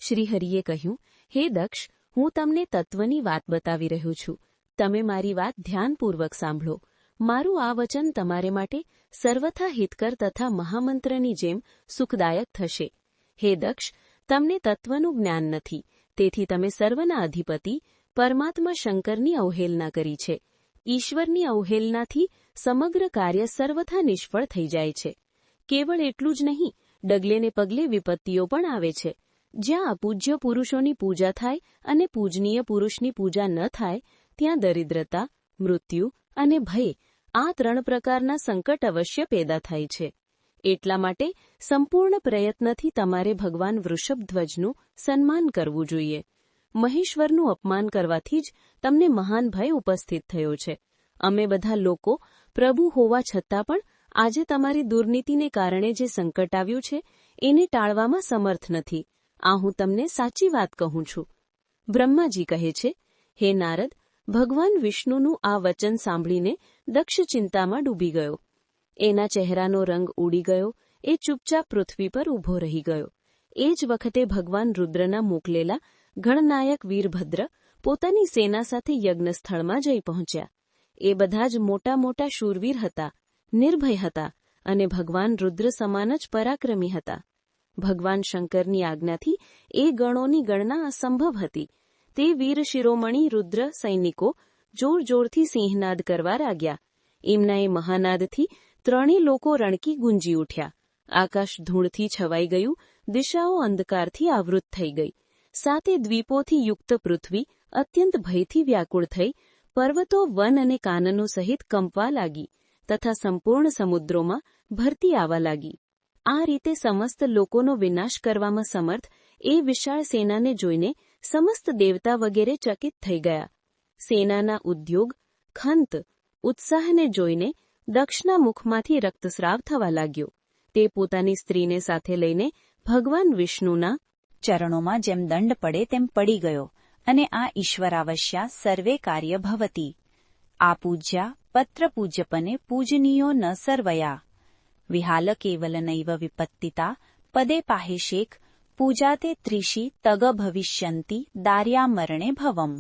શ્રીહરિએ કહ્યું, હે દક્ષ, હું તમને તત્વની વાત બતાવી રહ્યો છું. તમે મારી વાત ધ્યાનપૂર્વક સાંભળો. મારું આ વચન તમારે માટે સર્વથા હિતકર તથા મહામંત્રની જેમ સુખદાયક થશે. હે દક્ષ, તમને તત્વનું જ્ઞાન નથી, તેથી તમે સર્વના અધિપતિ પરમાત્મા શંકરની અવહેલના કરી છે. ઈશ્વરની અવહેલનાથી સમગ્ર કાર્ય સર્વથા નિષ્ફળ થઈ જાય છે. કેવળ એટલું જ નહીં, ડગલેને પગલે વિપત્તિઓ પણ આવે છે. જ્યાં અપૂજ્ય પુરુષોની પૂજા થાય અને પૂજનીય પુરુષની પૂજા ન થાય, ત્યાં દરિદ્રતા, મૃત્યુ અને ભય, આ 3 પ્રકારના સંકટ અવશ્ય પેદા થાય છે. એટલા માટે સંપૂર્ણ પ્રયત્નથી તમારે ભગવાન વૃષભધ્વજનું સન્માન કરવું જોઈએ. મહેશ્વરનું અપમાન કરવાથી જ તમને મહાન ભય ઉપસ્થિત થયો છે. અમે બધા લોકો પ્રભુ હોવા છતાં પણ આજે તમારી દુર્નીતિને કારણે જે સંકટ આવ્યું છે એને ટાળવામાં સમર્થ નથી. આ હું તમને સાચી વાત કહું છું. બ્રહ્માજી કહે છે, હે નારદ, ભગવાન વિષ્ણુનું આ વચન સાંભળીને દક્ષ ચિંતામાં ડૂબી ગયો. એના ચહેરાનો રંગ ઉડી ગયો. એ ચૂપચાપ પૃથ્વી પર ઊભો રહી ગયો. એ જ વખતે ભગવાન રુદ્રના મોકલેલા ગણનાયક વીરભદ્ર પોતાની સેના સાથે યજ્ઞસ્થળમાં જઈ પહોંચ્યા. એ બધા જ મોટા મોટા શૂરવીર હતા, નિર્ભય હતા અને ભગવાન રુદ્ર સમાન જ પરાક્રમી હતા. ભગવાન શંકરની આજ્ઞાથી એ ગણોની ગણના અસંભવ હતી. તે વીર શિરોમણી રુદ્ર સૈનિકો જોર જોરથી સિંહનાદ કરવા લાગ્યા. એમના એ મહાનાદથી 3 લોકો રણકી ગુંજી ઉઠ્યા. આકાશ ધૂળથી છવાઈ ગયું. દિશાઓ અંધકારથી આવૃત થઈ ગઈ. 7 દ્વીપોથી યુક્ત પૃથ્વી અત્યંત ભયથી વ્યાકુળ થઈ. પર્વતો વન અને કાનનો સહિત કંપવા લાગી તથા સંપૂર્ણ સમુદ્રોમાં ભરતી આવવા લાગી. આ રીતે સમસ્ત લોકોનો વિનાશ કરવામાં સમર્થ એ વિશાળ સેનાને જોઈને સમસ્ત દેવતા વગેરે ચકિત થઈ ગયા. સેનાના ઉદ્યોગ, ખંત, ઉત્સાહને જોઈને દક્ષના મુખમાંથી રક્તસ્રાવ થવા લાગ્યો. તે પોતાની સ્ત્રીને સાથે લઈને ભગવાન વિષ્ણુના ચરણોમાં જેમ દંડ પડે તેમ પડી ગયો અને આ ઈશ્વરાવશ્યા સર્વે કાર્ય ભવતી. આ પૂજ્યા પત્ર પૂજ્યપને પૂજનીયો ન સર્વયા. વિહાલ કેવલ નૈવ વિપત્તિતા પદે પાહેશેક પૂજાતે ત્રિષી તગ ભવિષ્યંતિ દાર્યા મરણે ભવમ.